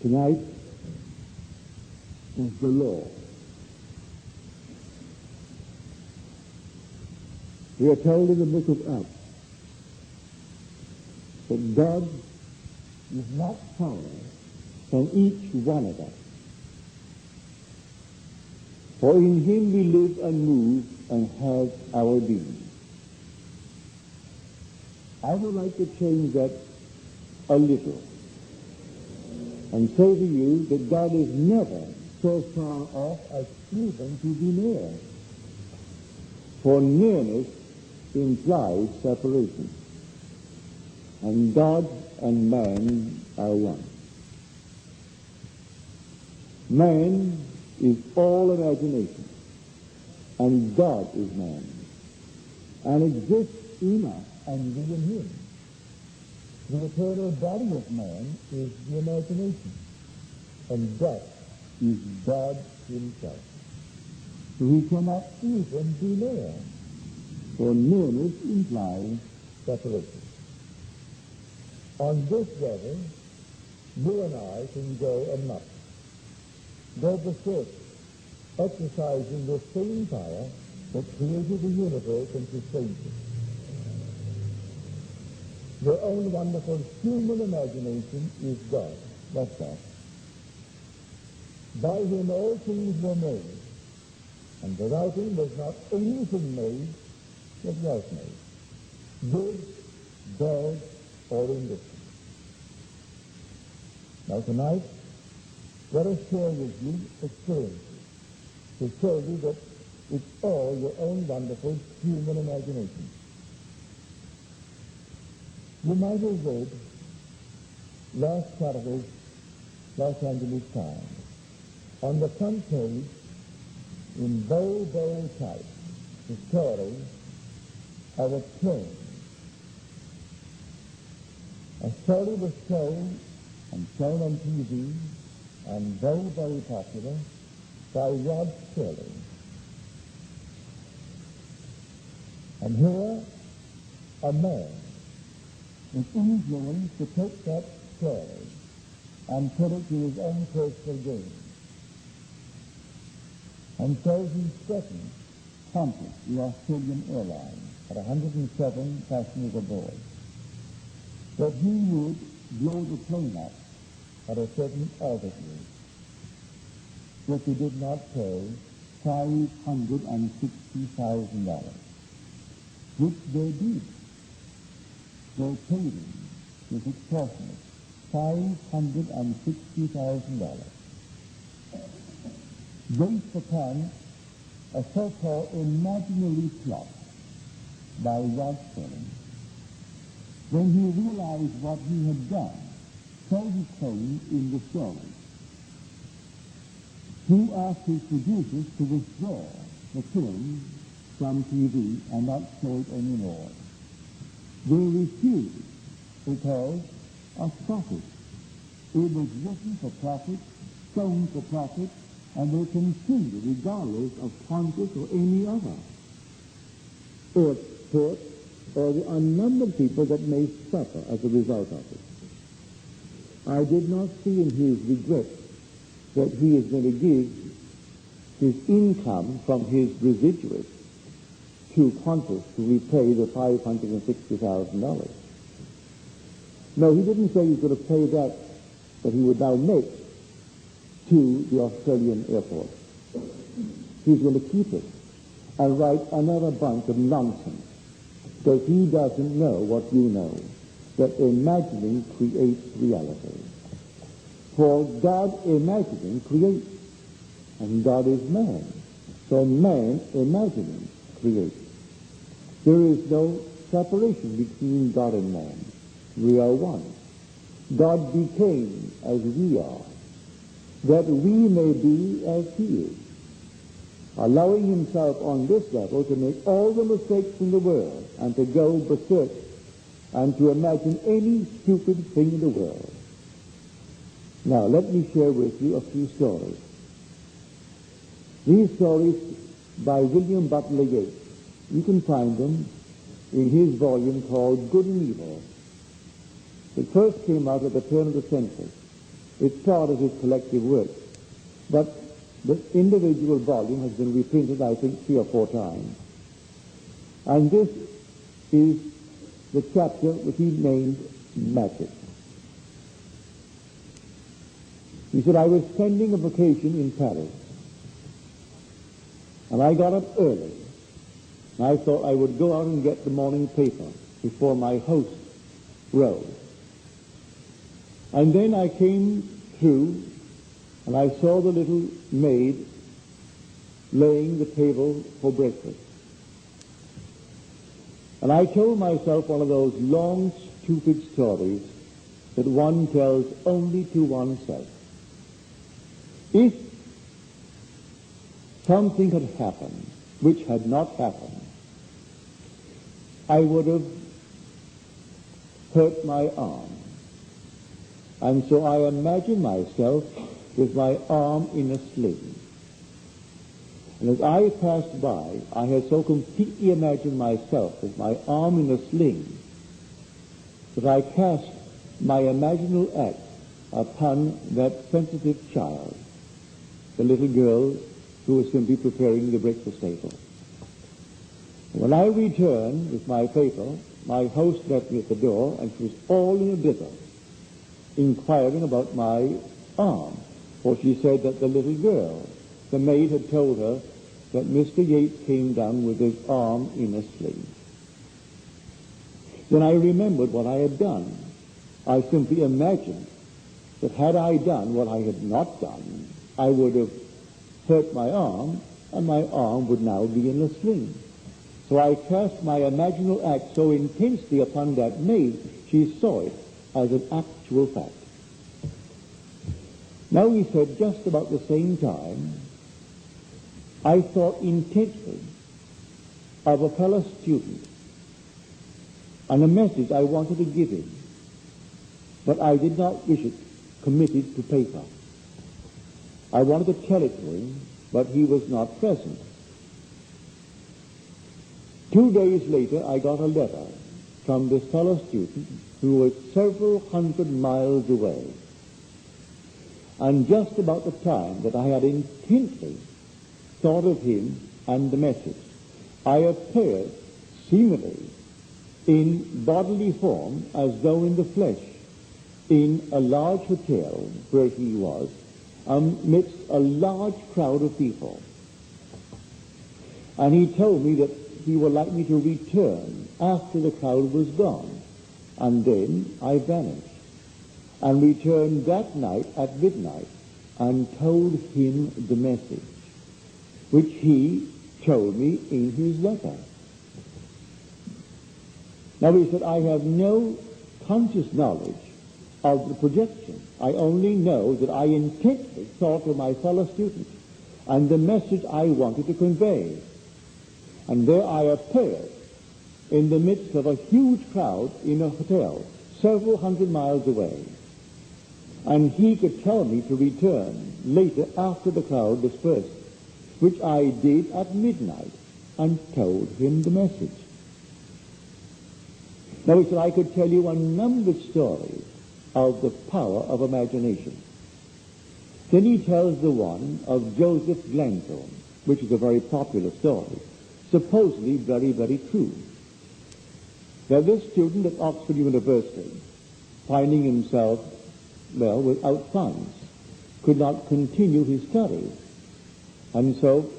Tonight is the law. We are told in the book of Acts that God is not far from each one of us. For in him we live and move and have our being. I would like to change that a little and say to you that God is never so far off as even to be near. For nearness implies separation. And God and man are one. Man is all imagination, and God is man, and exists in us and we in him. The eternal body of man is the imagination, and that is God himself. So he cannot even be near, for nearness implies separation. On this level, you and I can go amok, go berserk, exercising the same power that created the universe and sustains it. Your own wonderful human imagination is God. That's that. By him all things were made, and without him was not anything made that was made, good, bad, or indifferent. Now tonight, let us share with you experiences to show you that it's all your own wonderful human imagination. You might have read last Saturday's Los Angeles Times on the front page in bold type the story of a train. A story was told and shown on TV and very popular by Rod Shirley. And here, a man is influenced to take that story and put it to his own personal gain. And so he threatened Qantas, the Australian airline, at 107 passengers aboard, that he would blow the plane up at a certain altitude if he did not pay $560,000, which they did. They paid him this extortionate $560,000 based upon a so-called imaginary plot by Rod Shirley. When he realized what he had done, so he claimed in the story, he asked his producers to withdraw the film from TV and not show it anymore. They refused because of profit. It was written for profit, shown for profit, and they continued regardless of Qantas or any other airport or the unnumbered people that may suffer as a result of it. I did not see in his regret that he is going to give his income from his residuals to Qantas to repay the $560,000. No, he didn't say he was going to pay that he would now make to the Australian airport. He's going to keep it and write another bunch of nonsense because he doesn't know what you know, that imagining creates reality. For God imagining creates, and God is man. So man imagining creates. There is no separation between God and man. We are one. God became as we are, that we may be as he is, allowing himself on this level to make all the mistakes in the world and to go berserk and to imagine any stupid thing in the world. Now, let me share with you a few stories. These stories by William Butler Yeats. You can find them in his volume called Good and Evil. It first came out at the turn of the century. It's part of his collective work. But the individual volume has been reprinted, I think, 3 or 4 times. And this is the chapter which he named Magic. He said, I was spending a vacation in Paris, and I got up early, and I thought I would go out and get the morning paper before my host rose. And then I came through, and I saw the little maid laying the table for breakfast. And I told myself one of those long, stupid stories that one tells only to oneself. If something had happened which had not happened, I would have hurt my arm. And so I imagined myself with my arm in a sling. And as I passed by, I had so completely imagined myself with my arm in a sling that I cast my imaginal act upon that sensitive child, the little girl who was simply preparing the breakfast table. When I returned with my paper, my host met me at the door, and she was all in a blither, inquiring about my arm, for she said that the little girl, the maid, had told her that Mr. Yates came down with his arm in a sling. Then I remembered what I had done. I simply imagined that had I done what I had not done, I would have hurt my arm, and my arm would now be in a sling. So I cast my imaginal act so intensely upon that maid, she saw it as an actual fact. Now, he said, just about the same time, I thought intently of a fellow student and a message I wanted to give him, but I did not wish it committed to paper. I wanted to tell it to him, but he was not present. 2 days later, I got a letter from this fellow student who was several hundred miles away. And just about the time that I had intently thought of him and the message, I appeared seemingly in bodily form, as though in the flesh, in a large hotel where he was, amidst a large crowd of people. And he told me that he would like me to return after the crowd was gone. And then I vanished and returned that night at midnight and told him the message, which he told me in his letter. Now, he said, I have no conscious knowledge of the projection. I only know that I intently thought of my fellow students and the message I wanted to convey. And there I appeared in the midst of a huge crowd in a hotel several hundred miles away. And he could tell me to return later after the crowd dispersed, which I did at midnight and told him the message. Now, he said, I could tell you a number of stories of the power of imagination. Then he tells the one of Joseph Glanthorne, which is a very popular story, supposedly very, very true. Now, this student at Oxford University, finding himself, well, without funds, could not continue his studies. And so,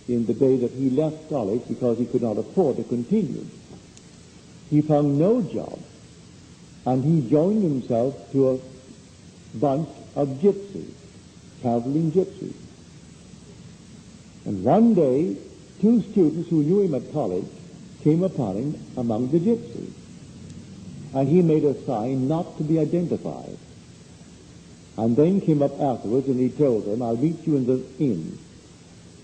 in the day that he left college, because he could not afford to continue, he found no job, and he joined himself to a bunch of gypsies, traveling gypsies. And one day, 2 students who knew him at college came upon him among the gypsies, and he made a sign not to be identified. And then came up afterwards, and he told them, I'll meet you in the inn,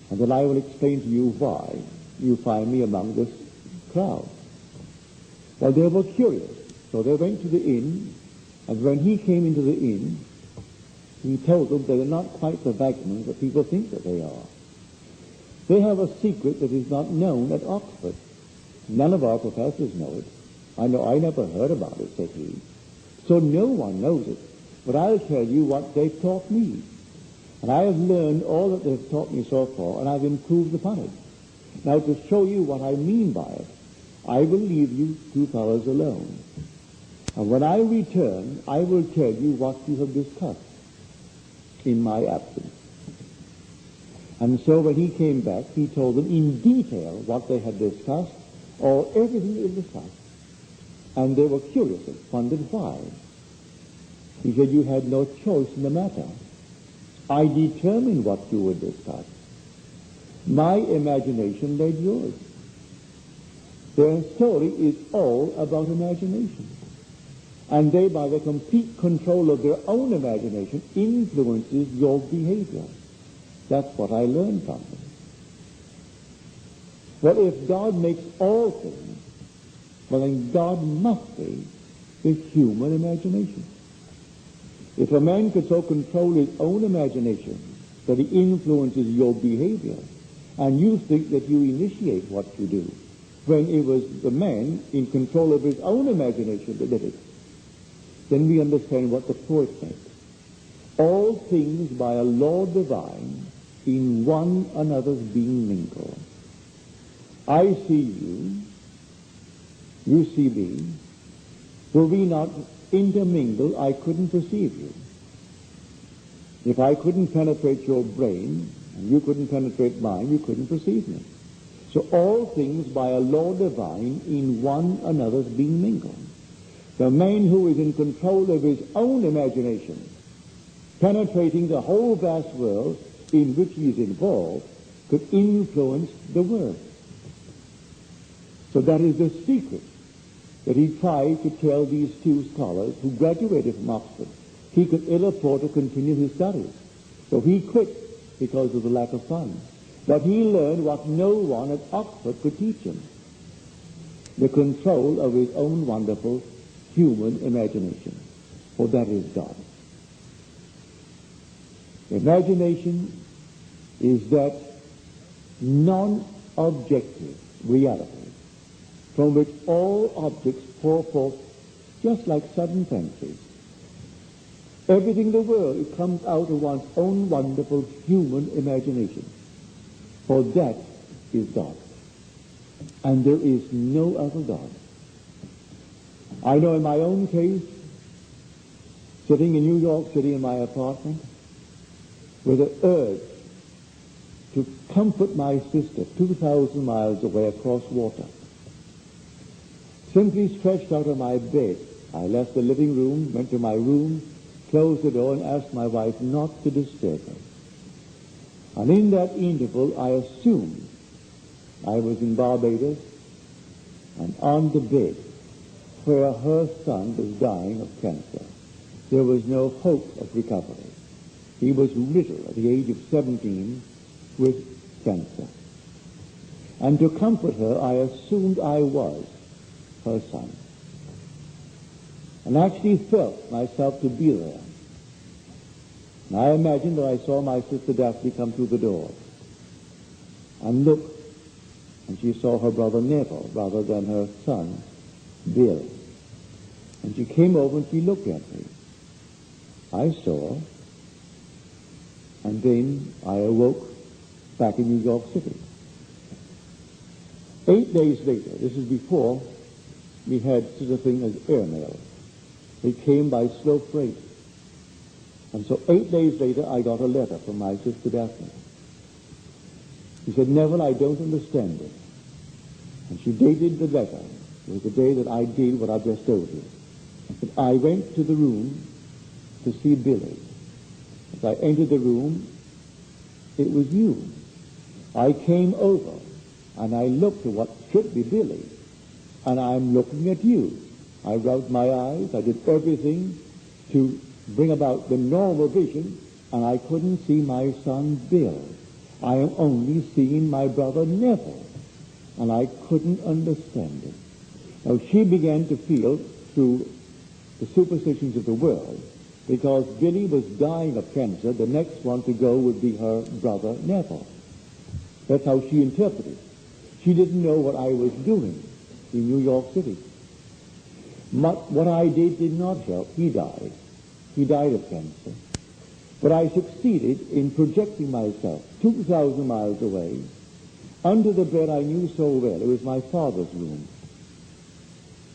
and then I will explain to you why you find me among this crowd. Well, they were curious, so they went to the inn, and when he came into the inn, he told them they are not quite the vagabonds that people think that they are. They have a secret that is not known at Oxford. None of our professors know it. I never heard about it, said he. So no one knows it. but I'll tell you what they've taught me. And I have learned all that they've taught me so far, and I've improved upon it. Now, to show you what I mean by it, I will leave you two fellows alone. And when I return, I will tell you what you have discussed in my absence. And so when he came back, he told them in detail what they had discussed, or everything they discussed. And they were curious and wondered why. He said, you had no choice in the matter. I determined what you would discuss. My imagination led yours. Their story is all about imagination. And they, by the complete control of their own imagination, influences your behavior. That's what I learned from them. Well, if God makes all things, well, then God must be the human imagination. If a man could so control his own imagination that he influences your behavior, and you think that you initiate what you do, when it was the man in control of his own imagination that did it, then we understand what the poet says. All things by a law divine, in one another's being mingled. I see you, you see me. Were we not intermingled, I couldn't perceive you. If I couldn't penetrate your brain, and you couldn't penetrate mine, you couldn't perceive me. So all things by a law divine, in one another's being mingled. The man who is in control of his own imagination, penetrating the whole vast world in which he is involved, could influence the world. So that is the secret that he tried to tell these two scholars who graduated from Oxford. He could ill afford to continue his studies. So he quit because of the lack of funds. But he learned what no one at Oxford could teach him: the control of his own wonderful human imagination. For that is God. Imagination is that non-objective reality from which all objects pour forth just like sudden fancies. Everything in the world, it comes out of one's own wonderful human imagination. For that is God. And there is no other God. I know in my own case, sitting in New York City in my apartment, with an urge to comfort my sister 2,000 miles away across water. Simply stretched out of my bed, I left the living room, went to my room, closed the door, and asked my wife not to disturb her. And in that interval, I assumed I was in Barbados and on the bed where her son was dying of cancer. There was no hope of recovery. He was riddled at the age of 17 with cancer. And to comfort her, I assumed I was her son. And actually felt myself to be there. And I imagined that I saw my sister Daphne come through the door and look, and she saw her brother Neville rather than her son Bill. And she came over and she looked at me. I saw her, and then I awoke back in New York City. 8 days later, this is before we had such a thing as airmail. It came by slow freight. And so 8 days later, I got a letter from my sister Daphne. She said, Neville, I don't understand it. And she dated the letter. It was the day that I did what I've just told you. But I went to the room to see Billy. As I entered the room, it was you. I came over, and I looked at what should be Billy, and I'm looking at you. I rubbed my eyes. I did everything to bring about the normal vision, and I couldn't see my son Bill. I am only seeing my brother Neville, and I couldn't understand it. Now, she began to feel through the superstitions of the world, because Billy was dying of cancer, the next one to go would be her brother Neville. That's how she interpreted. She didn't know what I was doing in New York City. What I did not help. He died. He died of cancer. But I succeeded in projecting myself 2,000 miles away under the bed I knew so well. It was my father's room.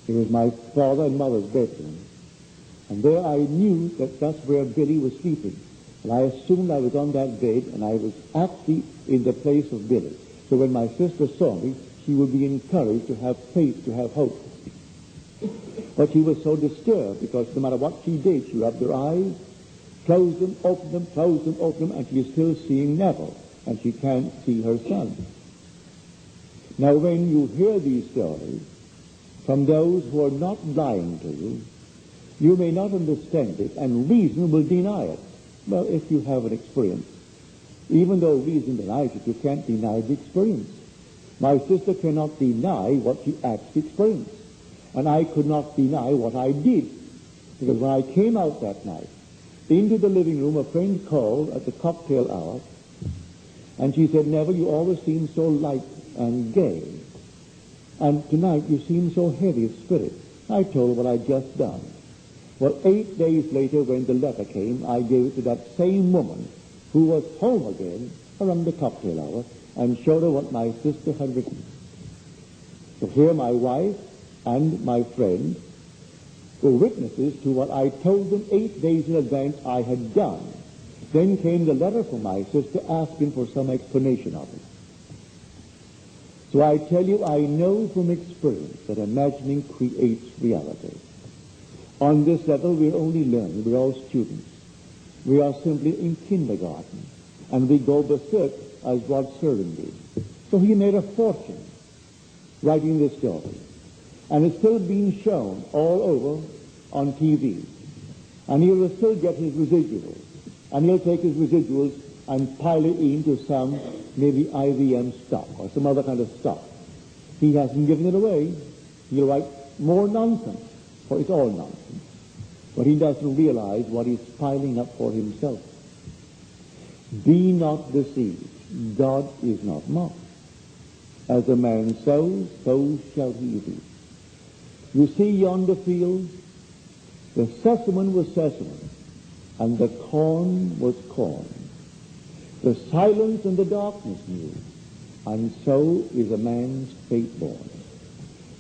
It was my father and mother's bedroom. And there I knew that that's where Billy was sleeping. And I assumed I was on that bed, and I was actually in the place of Billy. So when my sister saw me, she would be encouraged to have faith, to have hope. But she was so disturbed because no matter what she did, she rubbed her eyes, closed them, opened them, closed them, opened them, and she is still seeing Neville, and she can't see her son. Now, when you hear these stories from those who are not lying to you, you may not understand it, and reason will deny it. Well, if you have an experience, even though reason denies it, you can't deny the experience. My sister cannot deny what she actually experienced, and I could not deny what I did, because when I came out that night into the living room, a friend called at the cocktail hour, and she said, "Neville, you always seem so light and gay, and tonight you seem so heavy of spirit." I told her what I'd just done. Well, 8 days later, when the letter came, I gave it to that same woman who was home again around the cocktail hour and showed her what my sister had written. So here my wife and my friend were witnesses to what I told them 8 days in advance I had done. Then came the letter from my sister asking for some explanation of it. So I tell you, I know from experience that imagining creates reality. On this level, we're only learning. We're all students. We are simply in kindergarten, and we go berserk as Rod Serling did. So he made a fortune writing this story, and it's still being shown all over on TV. And he will still get his residuals, and he'll take his residuals and pile it into some maybe IVM stock or some other kind of stock. He hasn't given it away. He'll write more nonsense, for it's all nonsense. But he doesn't realize what he's piling up for himself. Be not deceived. God is not mocked. As a man sows, so shall he reap. You see yonder field? The sesamum was sesamum, and the corn was corn. The silence and the darkness knew, and so is a man's fate born.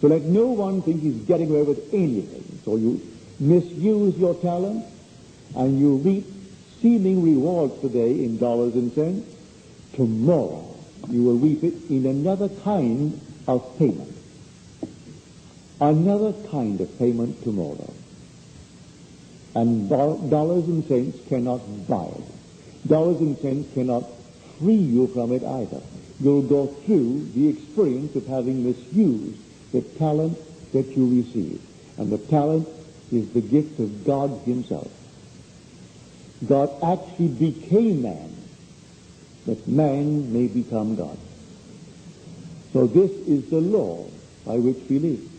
So let no one think he's getting away with anything. So you misuse your talent, and you reap seeming rewards today in dollars and cents. Tomorrow you will reap it in another kind of payment. Another kind of payment tomorrow. And dollars and cents cannot buy it. Dollars and cents cannot free you from it either. You'll go through the experience of having misused the talent that you receive. And the talent is the gift of God himself. God actually became man, that man may become God. So this is the law by which we live.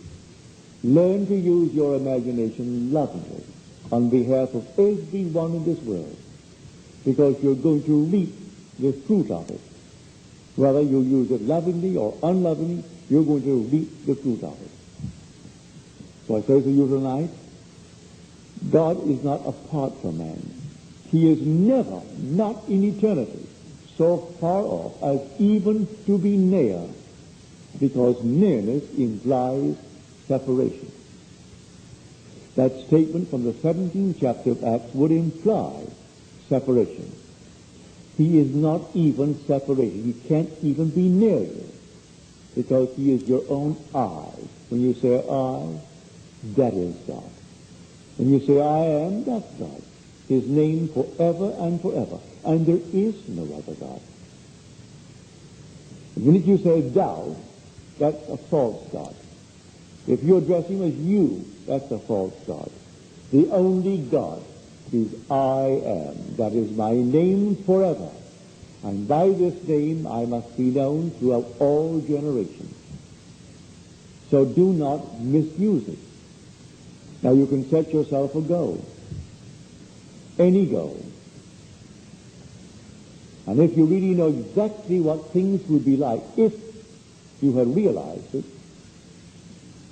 Learn to use your imagination lovingly on behalf of everyone in this world, because you're going to reap the fruit of it. Whether you use it lovingly or unlovingly, you're going to reap the fruit of it. So I say to you tonight, God is not apart from man. He is never, not in eternity, so far off as even to be near, because nearness implies separation. That statement from the 17th chapter of Acts would imply separation. He is not even separated. He can't even be near you, because he is your own I. When you say I, that is God. When you say I am, that's God. His name forever and forever. And there is no other God. The minute you say thou, that's a false God. If you address him as you, that's a false God. The only God is I am. That is my name forever. And by this name I must be known throughout all generations. So do not misuse it. Now you can set yourself a goal. Any goal. And if you really know exactly what things would be like if you had realized it,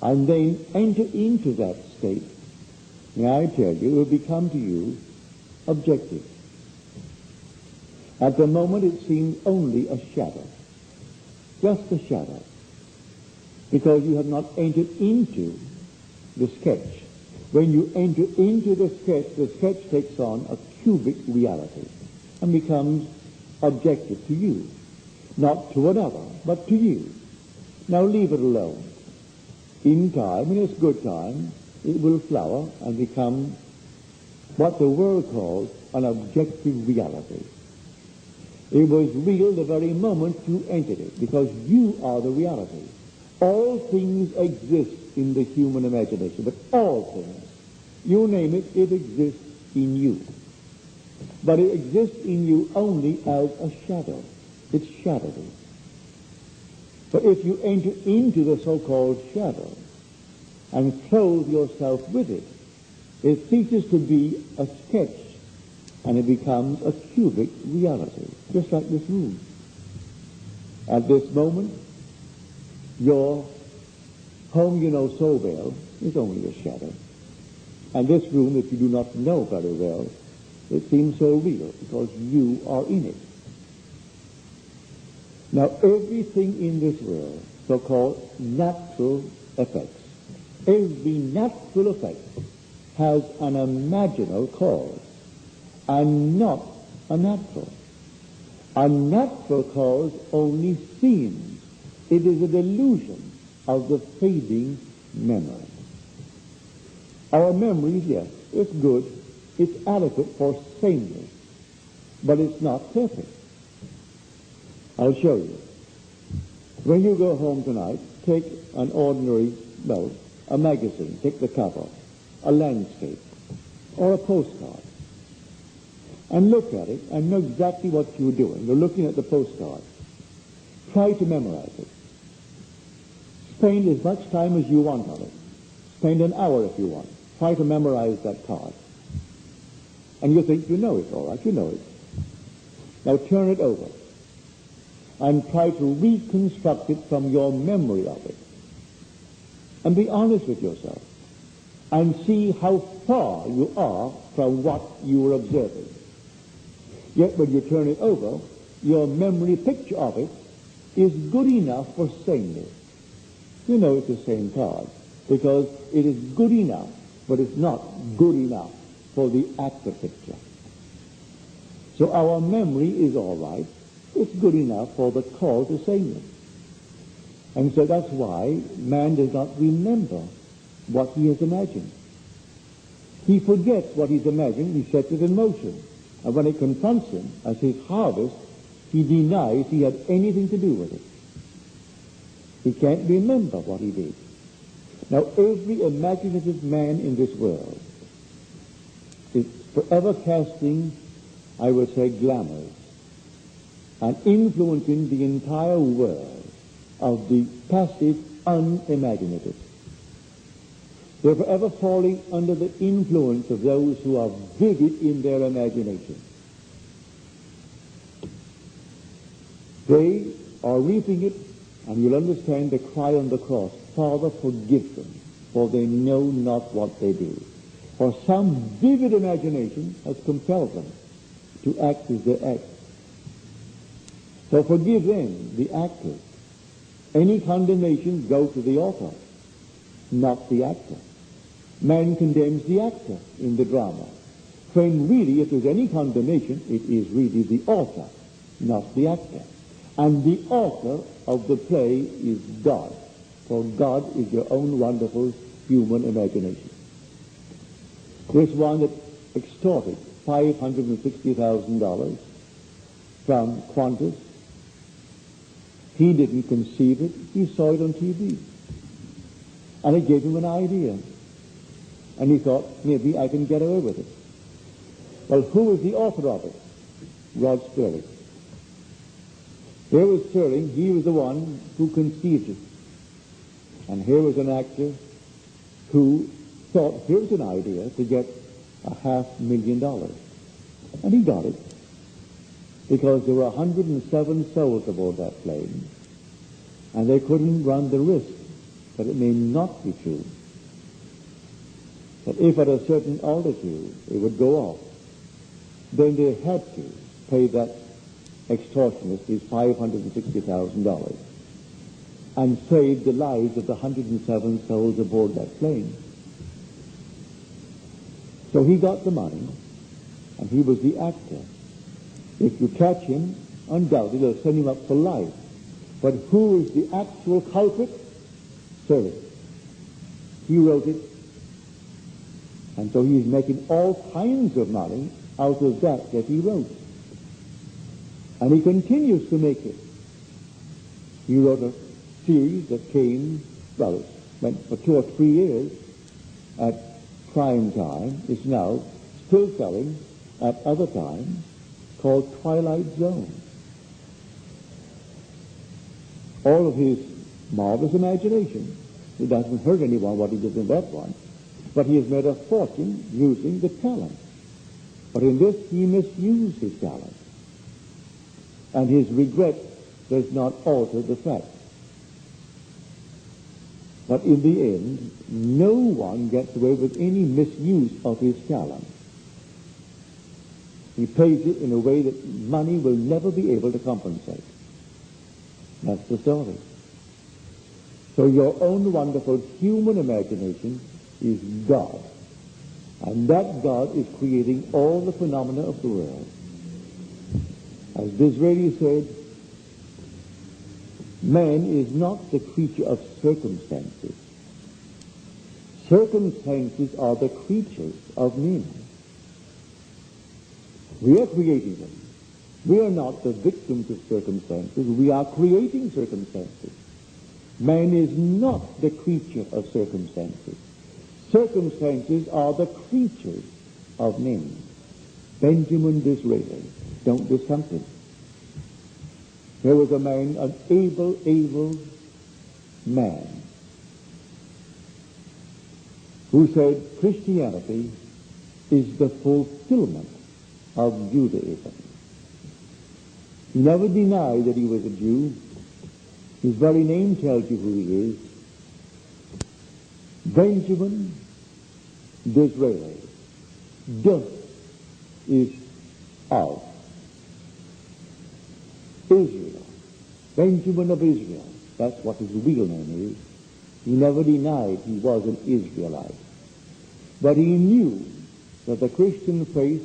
and then enter into that state, may I tell you, it will become to you objective. At the moment it seems only a shadow, just a shadow, because you have not entered into the sketch. When you enter into the sketch takes on a cubic reality and becomes objective to you, not to another, but to you. Now leave it alone. In time, in its good time, it will flower and become what the world calls an objective reality. It was real the very moment you entered it, because you are the reality. All things exist in the human imagination, but all things, you name it, it exists in you. But it exists in you only as a shadow. It's shadowy. But if you enter into the so-called shadow and clothe yourself with it, it ceases to be a sketch and it becomes a cubic reality, just like this room. At this moment, your home you know so well is only a shadow. And this room that you do not know very well, it seems so real because you are in it. Now, everything in this world, so-called natural effects, every natural effect has an imaginal cause and not a natural. A natural cause only seems. It is a delusion of the fading memory. Our memories, yes, it's good, it's adequate for sameness, but it's not perfect. I'll show you. When you go home tonight, take an ordinary, a magazine, take the cover, a landscape, or a postcard, and look at it and know exactly what you're doing. You're looking at the postcard. Try to memorize it. Spend as much time as you want on it. Spend an hour if you want. Try to memorize that card. And you think you know it, all right, you know it. Now turn it over and try to reconstruct it from your memory of it. And be honest with yourself and see how far you are from what you were observing. Yet when you turn it over, your memory picture of it is good enough for sameness. You know it's the same card because it is good enough, but it's not good enough for the actor picture. So our memory is all right. It's good enough for the call to sameness. And so that's why man does not remember what he has imagined. He forgets what he's imagined, he sets it in motion. And when it confronts him as his harvest, he denies he had anything to do with it. He can't remember what he did. Now, every imaginative man in this world is forever casting, I would say, glamours and influencing the entire world of the passive, unimaginative. They're forever falling under the influence of those who are vivid in their imagination. They are reaping it, and you'll understand the cry on the cross, Father, forgive them, for they know not what they do. For some vivid imagination has compelled them to act as they act. So forgive them, the actors. Any condemnation, go to the author, not the actor. Man condemns the actor in the drama. When really, if there's any condemnation, it is really the author, not the actor. And the author of the play is God. For God is your own wonderful human imagination. This one that extorted $560,000 from Qantas, he didn't conceive it, he saw it on TV. And it gave him an idea. And he thought, maybe I can get away with it. Well, who was the author of it? Rod Sterling. Here was Sterling, he was the one who conceived it. And here was an actor who thought, here's an idea to get $500,000. And he got it. Because there were 107 souls aboard that plane. And they couldn't run the risk that it may not be true. that if at a certain altitude it would go off, then they had to pay that extortionist these $560,000 and save the lives of the 107 souls aboard that plane. So he got the money, and he was the actor. If you catch him, undoubtedly they'll send him up for life. But who is the actual culprit? Sir, he wrote it, and so he's making all kinds of money out of that he wrote. And he continues to make it. He wrote a series that came, well, it went for 2 or 3 years at prime time. It's now still selling at other times, called Twilight Zone. All of his marvelous imagination. It doesn't hurt anyone what he did in that one. But he has made a fortune using the talent. But in this, he misused his talent. And his regret does not alter the fact. But in the end, no one gets away with any misuse of his talent. He pays it in a way that money will never be able to compensate. That's the story. So your own wonderful human imagination is God. And that God is creating all the phenomena of the world. As Disraeli said, man is not the creature of circumstances. Circumstances are the creatures of men. We are creating them. We are not the victims of circumstances. We are creating circumstances. Man is not the creature of circumstances. Circumstances are the creatures of men. Benjamin Disraeli. Don't discount him. There was a man, an able man, who said Christianity is the fulfillment of Judaism. He never denied that he was a Jew. His very name tells you who he is. Benjamin Disraeli. Just is of Israel. Benjamin of Israel. That's what his real name is. He never denied he was an Israelite. But he knew that the Christian faith,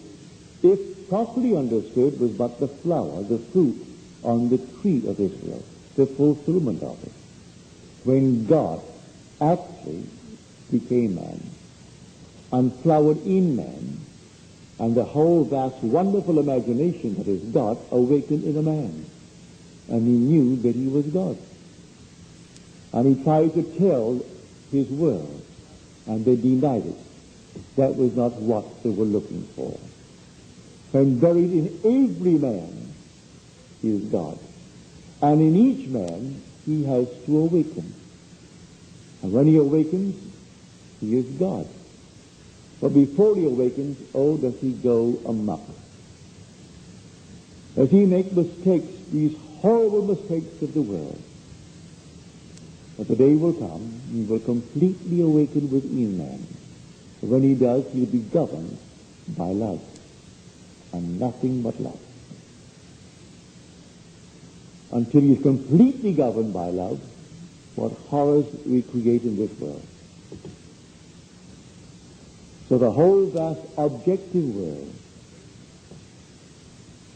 if properly understood, was but the flower, the fruit on the tree of Israel, the fulfillment of it. When God actually became man and flowered in man, and the whole vast wonderful imagination that is God awakened in a man. And he knew that he was God. And he tried to tell his world, and they denied it. That was not what they were looking for. And buried in every man is God. And in each man, he has to awaken. And when he awakens, he is God. But before he awakens, oh, does he go amok. Does he make mistakes, these horrible mistakes of the world? But the day will come, he will completely awaken within man. But when he does, he'll be governed by love, and nothing but love. Until he's completely governed by love, what horrors we create in this world. So the whole vast objective world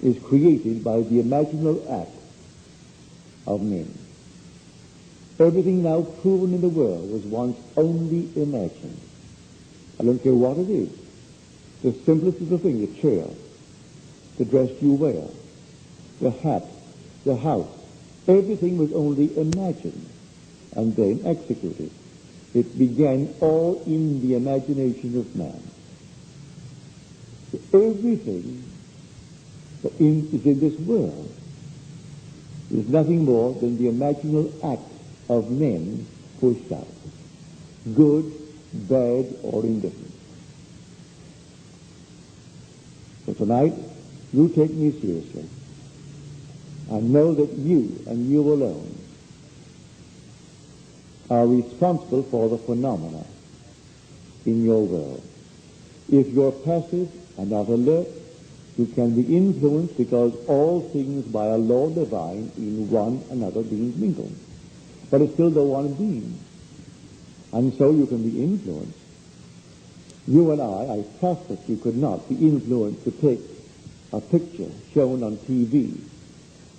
is created by the imaginal act of men. Everything now proven in the world was once only imagined. I don't care what it is. The simplest of the thing, the chair, the dress you wear, the hat, the house, everything was only imagined and then executed. It began all in the imagination of man. So everything that is in this world is nothing more than the imaginal act of men pushed out, good, bad, or indifferent. So tonight, you take me seriously and know that you and you alone are responsible for the phenomena in your world. If you're passive and not alert, you can be influenced because all things by a law divine in one another being mingled. But it's still the one being. And so you can be influenced. You and I trust that you could not be influenced to take a picture shown on TV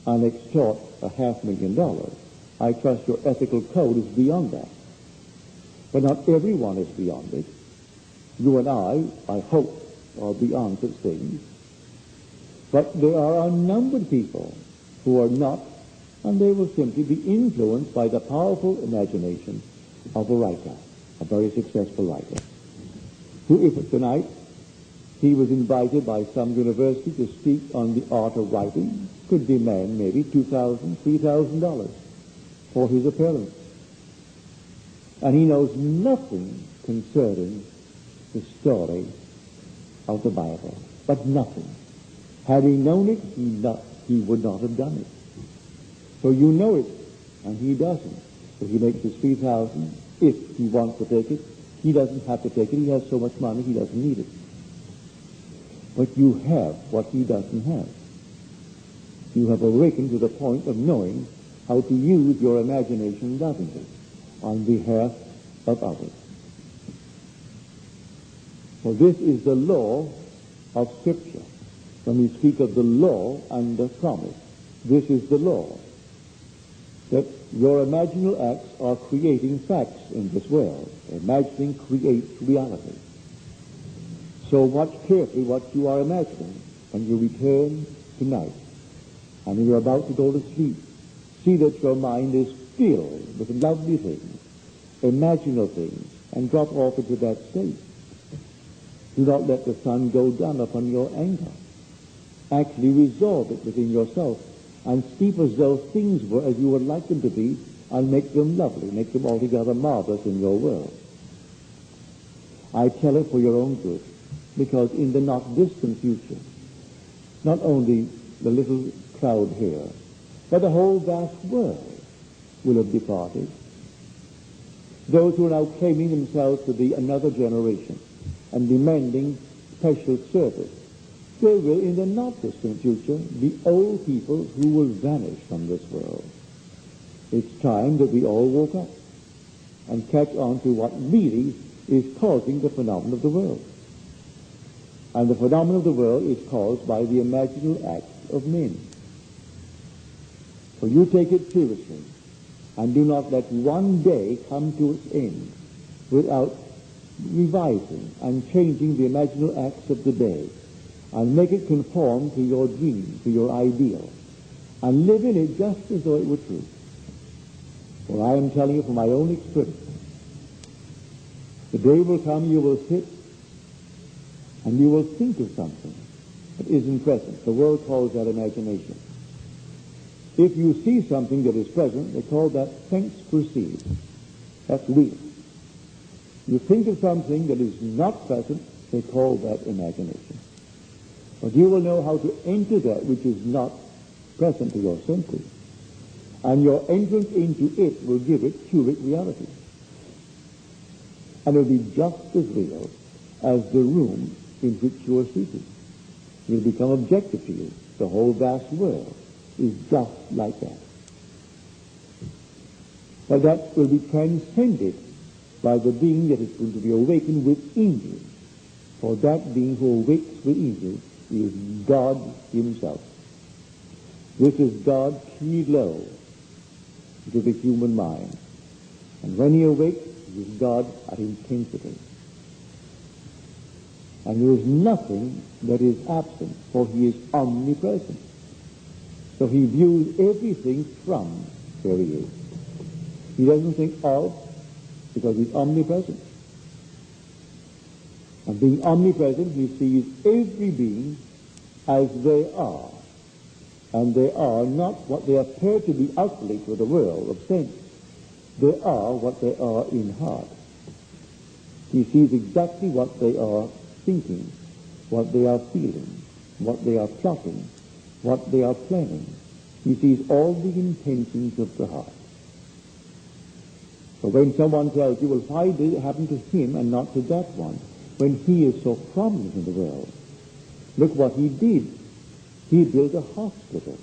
and extort $500,000. I trust your ethical code is beyond that. But not everyone is beyond it. You and I hope, are beyond such things. But there are a number of people who are not, and they will simply be influenced by the powerful imagination of a writer, a very successful writer, who, if tonight he was invited by some university to speak on the art of writing, could demand maybe $2,000, $3,000 for his appearance. And he knows nothing concerning the story of the Bible, but nothing. Had he known it, he would not have done it. So you know it, and he doesn't. So he makes his $3,000 if he wants to take it. He doesn't have to take it. He has so much money, he doesn't need it. But you have what he doesn't have. You have awakened to the point of knowing how to use your imagination lovingly on behalf of others. So this is the law of Scripture. When we speak of the law and the promise, this is the law. That your imaginal acts are creating facts in this world. Imagining creates reality. So watch carefully what you are imagining when you return tonight. And when you're about to go to sleep, see that your mind is filled with lovely things, imaginal things, and drop off into that state. Do not let the sun go down upon your anger. Actually resolve it within yourself and sleep as though things were as you would like them to be, and make them lovely, make them altogether marvelous in your world. I tell it for your own good, because in the not distant future, not only the little crowd here, but the whole vast world will have departed. Those who are now claiming themselves to be another generation and demanding special service, there will, in the not-distant future, be old people who will vanish from this world. It's time that we all woke up and catch on to what really is causing the phenomenon of the world. And the phenomenon of the world is caused by the imaginal acts of men. So you take it seriously, and do not let one day come to its end without revising and changing the imaginal acts of the day, and make it conform to your dream, to your ideal, and live in it just as though it were true. For I am telling you from my own experience, the day will come you will sit and you will think of something that isn't present. The world calls that imagination. If you see something that is present, they call that sense perceived. That's real. You think of something that is not present, they call that imagination. But you will know how to enter that which is not present to your senses. And your entrance into it will give it cubic reality. And it will be just as real as the room in which you are seated. It will become objective to you. The whole vast world is just like that. But that will be transcended by the being that is going to be awakened within you. For that being who awakes within you is God himself. This is God keyed low into the human mind. And when he awakes, it is God at intensity. And there is nothing that is absent, for he is omnipresent. So he views everything from where he is. He doesn't think of, because he's omnipresent. And being omnipresent, he sees every being as they are. And they are not what they appear to be outwardly to the world of sense. They are what they are in heart. He sees exactly what they are thinking, what they are feeling, what they are plotting, what they are planning. He sees all the intentions of the heart. So when someone tells you, well, why did it happen to him and not to that one, when he is so prominent in the world? Look what he did. He built a hospital.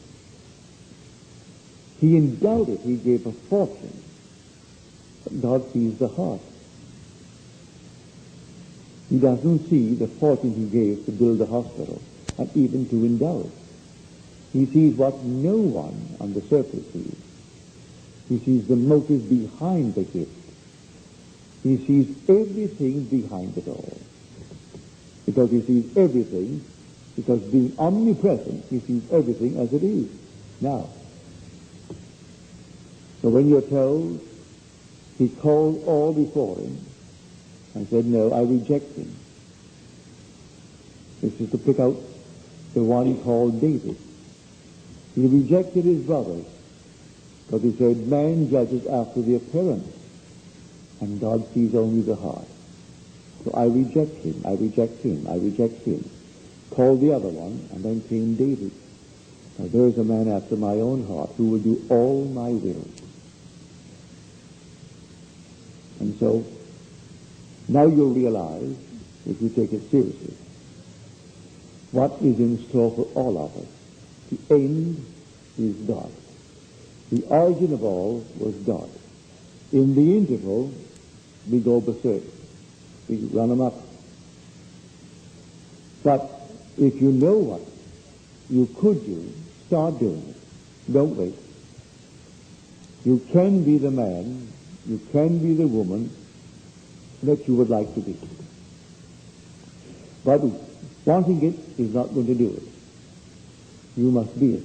He endowed it. He gave a fortune. But God sees the heart. He doesn't see the fortune he gave to build a hospital and even to endow it. He sees what no one on the surface sees. He sees the motive behind the gift. He sees everything behind it all. Because he sees everything, because being omnipresent, he sees everything as it is now. So when you're told, he called all before him and said, no, I reject him. This is to pick out the one called David. He rejected his brothers, because he said, man judges after the appearance, and God sees only the heart. So I reject him, I reject him, I reject him. Called the other one, and then came David. Now there is a man after my own heart who will do all my will. And so, now you'll realize, if you take it seriously, what is in store for all of us. The end is God. The origin of all was God. In the interval, we go berserk. We run amok. But if you know what you could do, start doing it. Don't wait. You can be the man, you can be the woman that you would like to be. But wanting it is not going to do it. You must be it.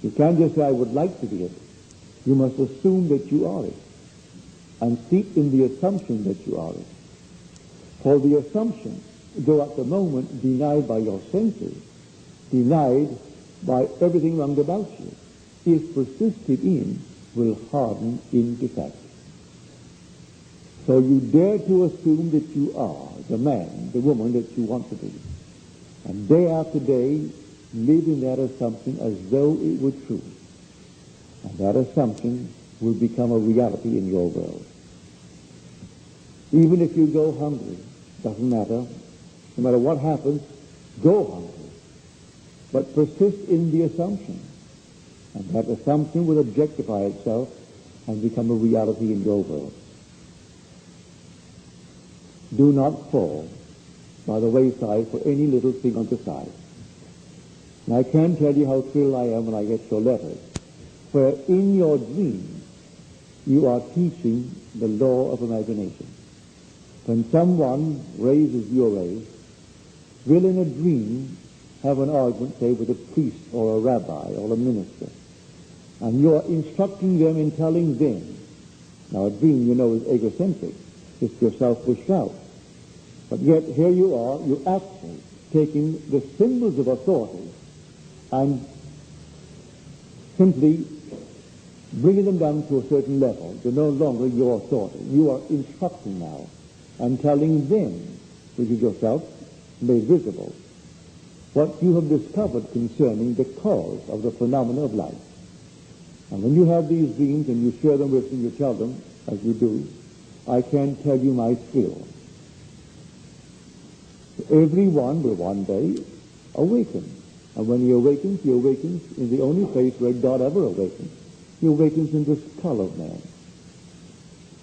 You can't just say, I would like to be it. You must assume that you are it, and seek in the assumption that you are it. For the assumption, though at the moment denied by your senses, denied by everything round about you, if persisted in, will harden into fact. So you dare to assume that you are the man, the woman that you want to be. And day after day, live in that assumption as though it were true. And that assumption will become a reality in your world. Even if you go hungry, doesn't matter. No matter what happens, go hungry. But persist in the assumption. And that assumption will objectify itself and become a reality in your world. Do not fall by the wayside for any little thing on the side. And I can't tell you how thrilled I am when I get your letters, where in your dreams you are teaching the law of imagination. When someone raises your age, will in a dream have an argument, say, with a priest or a rabbi or a minister, and you are instructing them and telling them. Now a dream, you know, is egocentric. It's yourself pushed out. But yet here you are, you're actually taking the symbols of authority and simply bringing them down to a certain level. They're no longer your authority. You are instructing now and telling them, which is yourself, made visible, what you have discovered concerning the cause of the phenomena of life. And when you have these dreams and you share them with them, you tell them, as you do, I can't tell you my skill. Everyone will one day awaken. And when he awakens in the only place where God ever awakens. He awakens in the skull of man,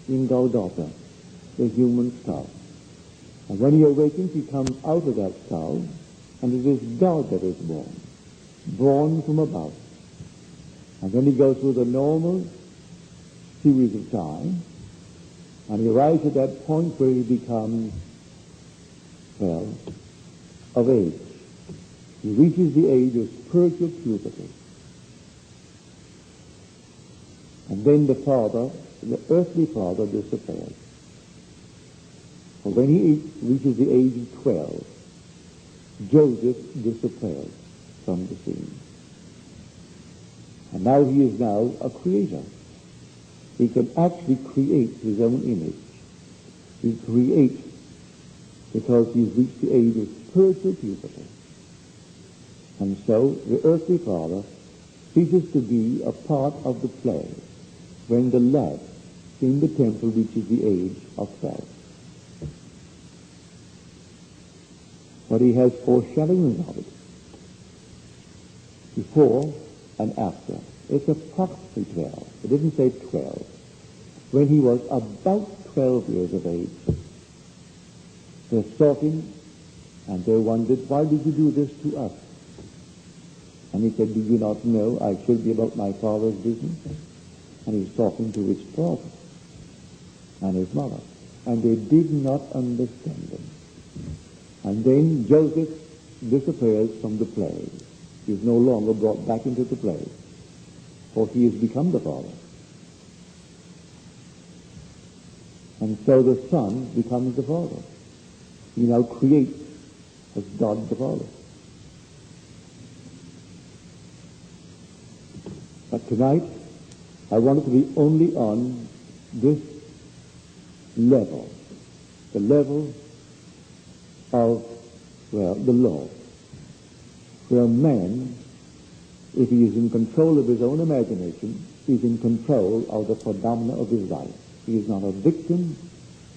in Golgotha, the human skull. And when he awakens, he comes out of that skull, and it is God that is born from above. And then he goes through the normal series of time, and he arrives at that point where he becomes, well, of age. He reaches the age of spiritual puberty. And then the father, the earthly father, disappears. For when he reaches the age of 12, Joseph disappears from the scene. And now he is now a creator. He can actually create his own image. He creates because he's reached the age of spiritual puberty. And so the earthly father ceases to be a part of the play when the lad in the temple reaches the age of 12. But he has foreshadowing of it, before and after. It's approximately 12. It didn't say 12. When he was about 12 years of age, they sought him and they wondered, why did you do this to us? And he said, do you not know I should be about my father's business? And he's talking to his father and his mother. And they did not understand him. And then Joseph disappears from the play. He is no longer brought back into the play, for he has become the father. And so the son becomes the father. He now creates as God the Father. But tonight, I want it to be only on this level, the level of, the law, where man, if he is in control of his own imagination, is in control of the phenomena of his life. He is not a victim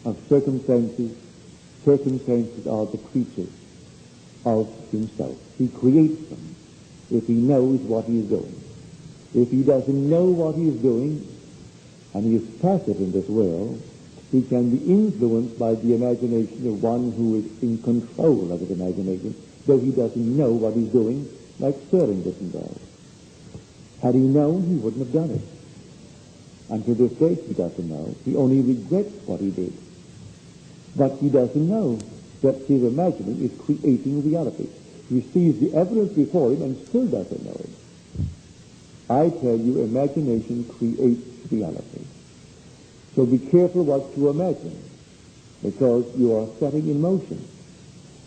of circumstances. Circumstances are the creatures of himself. He creates them if he knows what he is doing. If he doesn't know what he is doing, and he is passive in this world, he can be influenced by the imagination of one who is in control of his imagination, though he doesn't know what he's doing, like Sterling didn't know. Had he known, he wouldn't have done it. And to this day, he doesn't know. He only regrets what he did. But he doesn't know that his imagining is creating reality. He sees the evidence before him and still doesn't know it. I tell you, imagination creates reality. So be careful what you imagine, because you are setting in motion.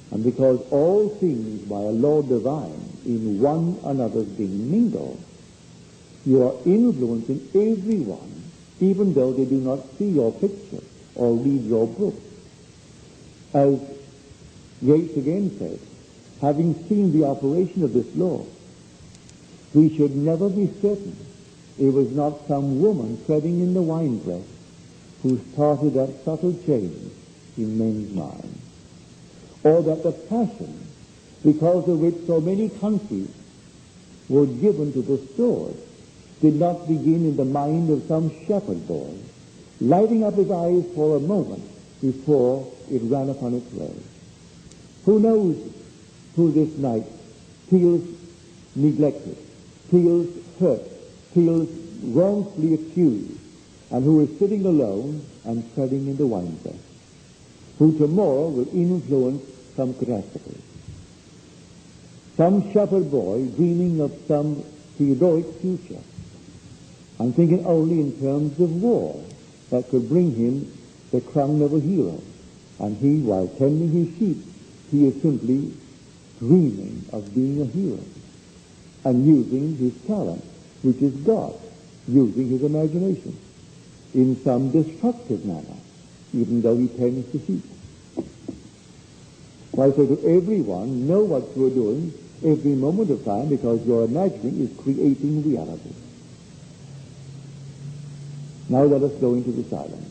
And because all things by a law divine in one another being mingled, you are influencing everyone, even though they do not see your picture or read your book. As Yates again said, having seen the operation of this law, we should never be certain it was not some woman treading in the winepress who started that subtle change in men's minds, or that the passion because of which so many countries were given to the sword did not begin in the mind of some shepherd boy, lighting up his eyes for a moment before it ran upon its way. Who knows who this night feels neglected, feels hurt, feels wrongfully accused, and who is sitting alone and treading in the winepress, who tomorrow will influence some catastrophe. Some shepherd boy dreaming of some heroic future and thinking only in terms of war that could bring him the crown of a hero. And he, while tending his sheep, he is simply dreaming of being a hero and using his talent, which is God, using his imagination in some destructive manner, even though he tends the sheep. So I say to everyone, know what you are doing every moment of time, because your imagining is creating reality. Now let us go into the silence.